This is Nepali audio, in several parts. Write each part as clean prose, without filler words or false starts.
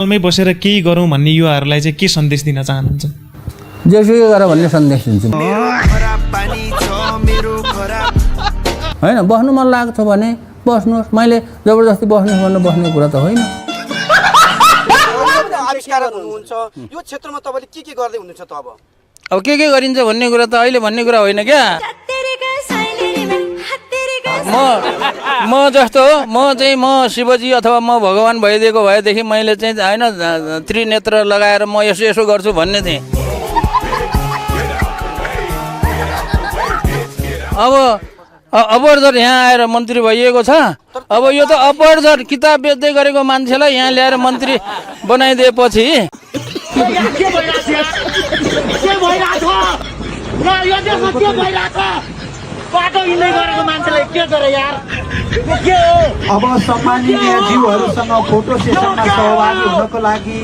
मै बसेर केही गरौँ भन्ने युवाहरूलाई चाहिँ के सन्देश दिन चाहनुहुन्छ? जेसुकै गर भन्ने सन्देश दिन्छु होइन। बस्नु मन लाग्छ भने बस्नुहोस्, मैले जबरजस्ती बस्नुहोस् भन्नु बस्ने कुरा त होइन। आविष्कारक हुनुहुन्छ यो क्षेत्रमा तपाईँले के गर्दै हुनुहुन्छ त? अब के गरिन्छ भन्ने कुरा त अहिले भन्ने कुरा होइन क्या। म जस्तो हो, म शिवजी अथवा म भगवान भइदिएको भएदेखि मैले चाहिँ होइन त्रिनेत्र लगाएर म यसो यसो गर्छु भन्ने थिएँ। अब अपरझट यहाँ आएर मन्त्री भइएको छ। अब यो त अपरझट किताब बेच्दै गरेको मान्छेलाई यहाँ ल्याएर मन्त्री बनाइदिएपछि अब सम्माननीय ज्यूहरूसँग फोटो सेसनमा सहभागी हुनको लागि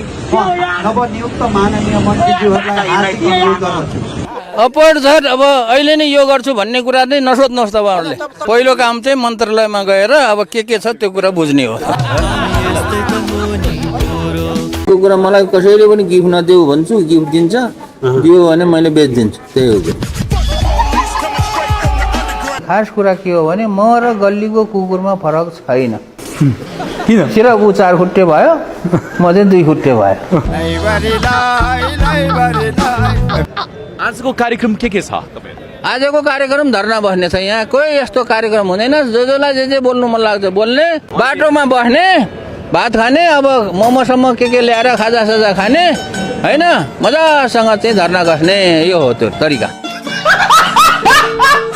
नवनियुक्त माननीय मन्त्रीज्यूहरूलाई हार्दिक अनुरोध गर्दछु। अपरझट अब अहिले नै यो गर्छु भन्ने कुरा चाहिँ नसोध्नुहोस् तपाईँहरूले। पहिलो काम चाहिँ मन्त्रालयमा गएर अब के छ त्यो कुरा बुझ्ने हो। त्यो कुरा मलाई कसैले पनि गिफ्ट नदेऊ भन्छु, गिफ्ट दिन्छ, दियो भने मैले बेचिदिन्छु, त्यही हो। खास कुरा के हो भने म र गल्लीको कुकुरमा फरक छैन। किन? सिरकु 4 खुट्टे भयो, म चाहिँ 2 खुट्टे भयो। आजको कार्यक्रम के छ? आजको कार्यक्रम धर्ना बस्ने छ। यहाँ कोही यस्तो कार्यक्रम हुँदैन। जसलाई जे बोल्नु मन लाग्छ बोल्ने, बाटोमा बस्ने, भात खाने, अब मोमोसम्म के ल्याएर खाजासाजा खाने होइन, मजासँग चाहिँ धर्ना बस्ने, यो हो त्यो तरिका।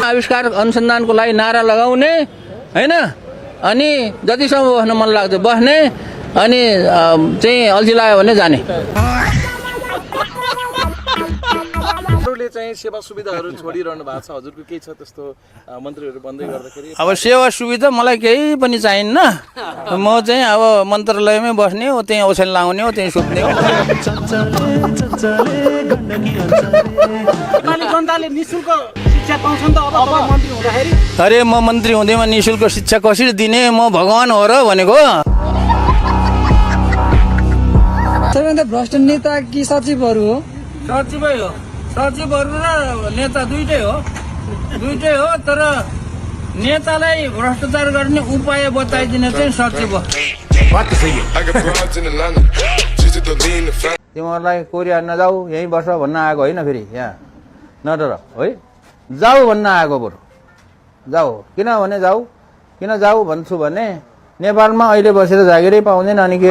आविष्कार अनुसन्धानको लागि नारा लगाउने होइन, अनि जतिसम्म बस्न मन लाग्छ बस्ने, अनि चाहिँ अल्छी लाग्यो भने जाने। चाहिँ सेवा सुविधाहरू छोडिरहनु भएको छ, हजुरको केही छ त्यस्तो मन्त्रीहरू बन्दै गर्दाखेरि? अब सेवा सुविधा मलाई केही पनि चाहिन्न। म चाहिँ अब मन्त्रालयमै बस्ने हो, त्यहीँ ओछ्यान लाउने हो, त्यहीँ सुत्ने हो। अरे म मन्त्री हुँदैमा निःशुल्क शिक्षा कसरी दिने? म भगवान हो र भनेको। सबैभन्दा भ्रष्ट नेता कि सचिवहरू हो? सचिवै हो। सचिवहरू र नेता दुइटै हो। तर नेतालाई भ्रष्टाचार गर्ने उपाय बताइदिने चाहिँ सचिव हो। तिमीहरूलाई कोरिया नजाऊ, यहीँ बस भन्न आएको होइन। फेरि यहाँ नडर है, जाऊ भन्न आएको। बरु जाऊ। किन जाऊ भन्छु भने नेपालमा अहिले बसेर जागिरै पाउँदैन। अनि के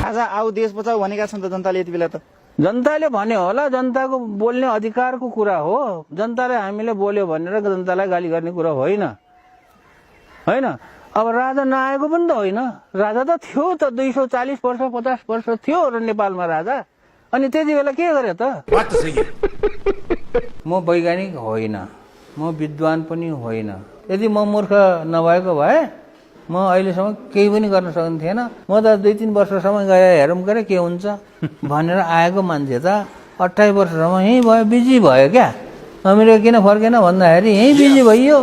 आज आऊ देश बचाऊ भनेका छन् त जनताले यति बेला त। जनताले भन्यो होला, जनताको बोल्ने अधिकारको कुरा हो। जनताले हामीले बोल्यो भनेर जनतालाई गाली गर्ने कुरा होइन। अब राजा नआएको पनि त होइन। राजा त थियो त, 240 वर्ष 50 वर्ष थियो र नेपालमा राजा। अनि त्यति बेला के गरे त? म वैज्ञानिक होइन, म विद्वान पनि होइन। यदि म मूर्ख नभएको भए म अहिलेसम्म केही पनि गर्न सक्ने थिएन। म त 2-3 वर्षसम्म गएर हेरौँ गरे के हुन्छ भनेर आएको मान्छे त 28 वर्षसम्म यहीँ भयो, बिजी भयो क्या। अमेरिका किन फर्केन भन्दाखेरि यहीँ बिजी भइयो।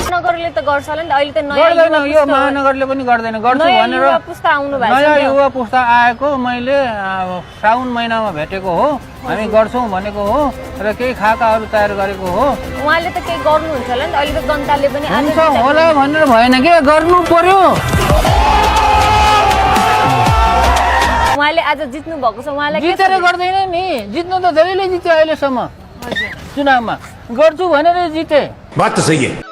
महानगरले त गर्छ होला नि, अहिले त गर्दैन। यो महानगरले पनि गर्दैन। गर्छु भनेर नयाँ युवा पुस्ता आएको मैले साउन महिनामा भेटेको हो। हामी गर्छौँ भनेको हो र केही खाकाहरू तयार गरेको हो। उहाँले त केही गर्नुहुन्छ होला नि, अहिले त जनताले पनि हुन्छ होला भनेर भएन के, गर्नु पर्यो। उहाँले आज जित्नु भएको छ, उहाँलाई जितेर गर्दैन नि। जित्नु त धेरैले जित्यो अहिलेसम्म चुनावमा। गर्छु भनेर जिते। बात त सही है।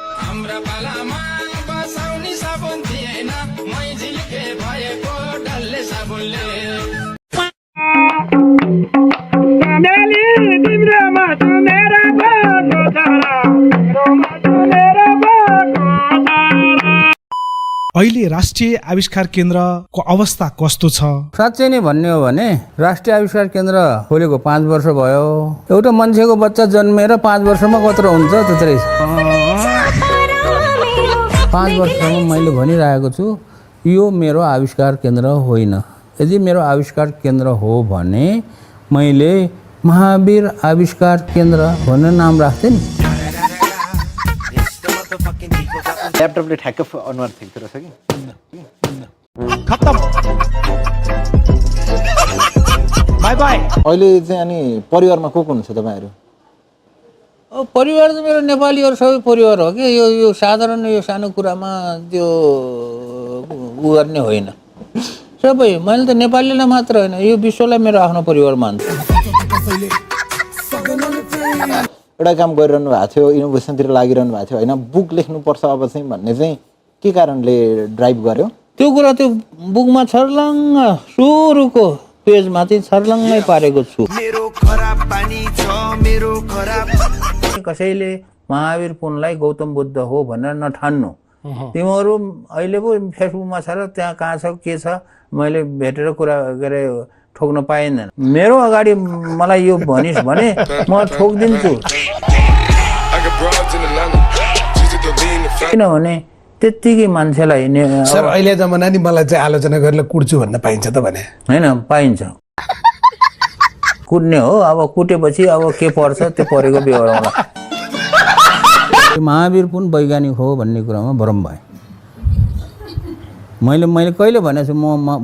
अहिले राष्ट्रिय आविष्कार केन्द्रको अवस्था कस्तो छ? साँच्चै नै भन्ने हो भने राष्ट्रिय आविष्कार केन्द्र खोलेको 5 वर्ष भयो। एउटा मान्छेको बच्चा जन्मेर 5 वर्षमा कत्रो हुन्छ त्यत्रै। 5 वर्षसम्म मैले भनिरहेको छु यो मेरो आविष्कार केन्द्र होइन। यदि मेरो आविष्कार केन्द्र हो भने मैले महावीर आविष्कार केन्द्र भन्ने नाम राख्थेँ नि। ल्यापटपले ठ्याक्क अनुहार ठेक्दो रहेछ कि अहिले चाहिँ अनि परिवारमा को हुनुहुन्छ तपाईँहरू? परिवार त मेरो नेपालीहरू सबै परिवार हो कि यो साधारण यो सानो कुरामा त्यो उ गर्ने होइन सबै। मैले त नेपालीलाई मात्र होइन यो विश्वलाई मेरो आफ्नो परिवार मान्छु। एउटा काम गरिरहनु भएको थियो, इनोभेसनतिर लागिरहनु भएको थियो होइन, बुक लेख्नुपर्छ अब चाहिँ भन्ने चाहिँ के कारणले ड्राइभ गर्यो? त्यो कुरा त्यो बुकमा छर्लङ्ग सुरुको पेजमा चाहिँ छर्लङ्गै पारेको छु। कसैले महावीर पुनलाई गौतम बुद्ध हो भनेर नठान्नु। तिमीहरू अहिले पो फेसबुकमा छ र त्यहाँ कहाँ छ के छ मैले भेटेर कुरा गरे ठोक्न पाइँदैन। मेरो अगाडि मलाई यो भनिस् भने म ठोकिदिन्छु। किनभने त्यत्तिकै मान्छेलाई सर अहिले जमाना नि मलाई चाहिँ आलोचना गरेर कुट्छु भन्न पाइन्छ त भने? होइन, पाइन्छ। कुट्ने हो, अब कुटेपछि अब के पर्छ त्यो परेको बेहोराउँला। महावीर पुन वैज्ञानिक हो भन्ने कुरामा भ्रम भयो। मैले कहिले भनेको छु म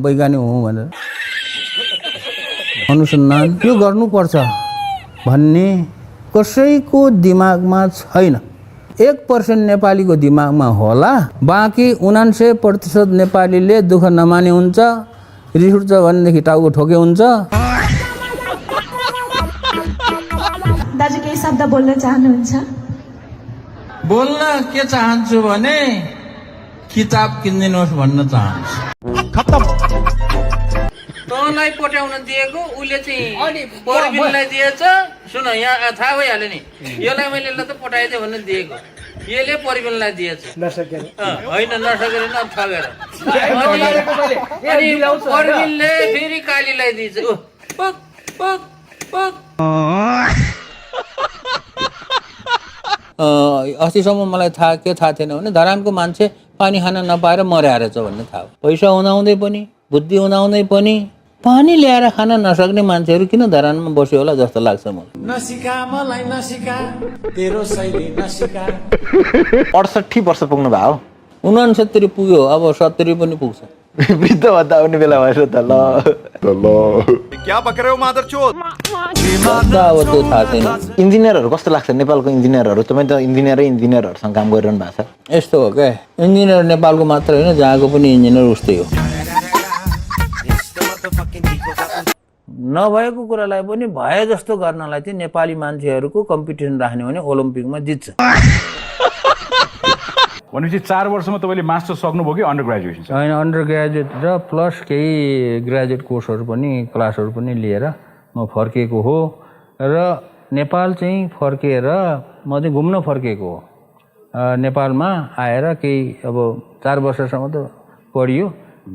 वैज्ञानिक हुँ भनेर? अनुसन्धान यो गर्नुपर्छ भन्ने कसैको दिमागमा छैन। 1% नेपालीको दिमागमा होला, बाँकी 99% नेपालीले दुःख नमाने हुन्छ, रिस उठ्छ भनेदेखि टाउको ठोके हुन्छ। दाजु केही शब्द बोल्न चाहनुहुन्छ? बोल्न के चाहन्छु भने किताब किनिदिनुहोस् भन्न चाहन्छु। तँलाई पठाउन दिएको उसले चाहिँ परबिनलाई दिएछ। सुन यहाँ थाहा भइहाल्यो नि, यसलाई मैले ल त पठाइदिएँ भन्ने दिएको, यसले परबिनलाई दिएछ। होइन नसकेर न ठगेर। अनि परबिनले फेरि कालीलाई दिएछ। अस्तिसम्म मलाई थाहा थिएन भने धरानको मान्छे पानी खान नपाएर मर्या रहेछ भन्ने थाहा। पैसा हुँदाहुँदै पनि बुद्धि हुँदाहुँदै पनि पानी ल्याएर खान नसक्ने मान्छेहरू किन धरानमा बस्यो होला जस्तो लाग्छ मलाई। 68 वर्ष पुग्नु भयो? 69 पुग्यो, अब 70 पनि पुग्छ। वृद्ध भत्ता आउने बेला भएछ त ल। क्या बक रहे हो मादरचोद? अब त्यो थाहा छैन। इन्जिनियरहरू कस्तो लाग्छ नेपालको इन्जिनियरहरू? तपाईँ त इन्जिनियरहरूसँग काम गरिरहनु भएको छ। यस्तो हो क्या, इन्जिनियर नेपालको मात्र होइन जहाँको पनि इन्जिनियर उस्तै हो। नभएको कुरालाई पनि भए जस्तो गर्नलाई चाहिँ नेपाली मान्छेहरूको कम्पिटिसन राख्ने भने ओलम्पिकमा जित्छ। भनेपछि 4 वर्षमा तपाईँले मास्टर सक्नुभयो कि अन्डर ग्रेजुएसन? होइन, अन्डर ग्रेजुएट र प्लस केही ग्रेजुएट कोर्सहरू पनि क्लासहरू पनि लिएर म फर्केको हो र नेपाल चाहिँ फर्केर म चाहिँ घुम्न फर्केको हो। नेपालमा आएर केही अब 4 वर्षसम्म त पढियो,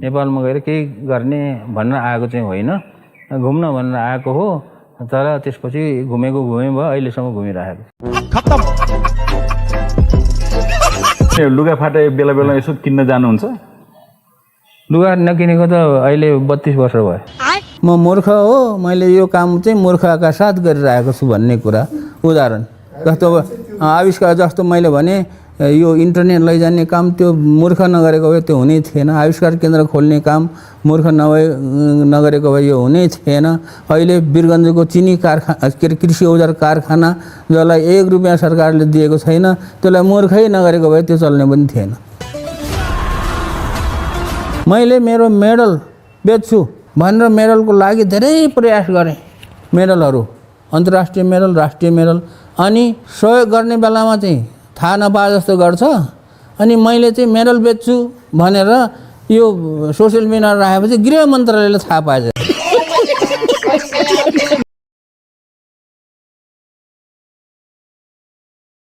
नेपालमा गएर केही गर्ने भन्न आएको चाहिँ होइन, घुम्न भनेर आएको हो। तर त्यसपछि घुमे भयो, अहिलेसम्म घुमिरहेको। लुगाफाटा बेला बेला यसो किन्न जानुहुन्छ? लुगा नकिनेको त अहिले 32 वर्ष भयो। म मूर्ख हो, मैले यो काम चाहिँ मूर्खका साथ गरिरहेको छु भन्ने कुरा उदाहरण जस्तो आविष्कार जस्तो मैले भने यो इन्टरनेट लैजाने काम त्यो मूर्ख नगरेको भए त्यो हुनै थिएन। आविष्कार केन्द्र खोल्ने काम मूर्ख नगरेको भए यो हुनै थिएन। अहिले वीरगञ्जको चिनी कारखाना कृषि औजार कारखाना जसलाई 1 रुपियाँ सरकारले दिएको छैन, त्यसलाई मूर्खै नगरेको भए त्यो चल्ने पनि थिएन। मैले मेरो मेडल बेच्छु भनेर मेडलको लागि धेरै प्रयास गरेँ, मेडलहरू अन्तर्राष्ट्रिय मेडल, राष्ट्रिय मेडल, अनि सहयोग गर्ने बेलामा चाहिँ थाहा नपाए जस्तो गर्छ। अनि मैले चाहिँ मेडल बेच्छु भनेर यो सोसियल मिडियामा राखेपछि गृह मन्त्रालयले थाहा पाएछ।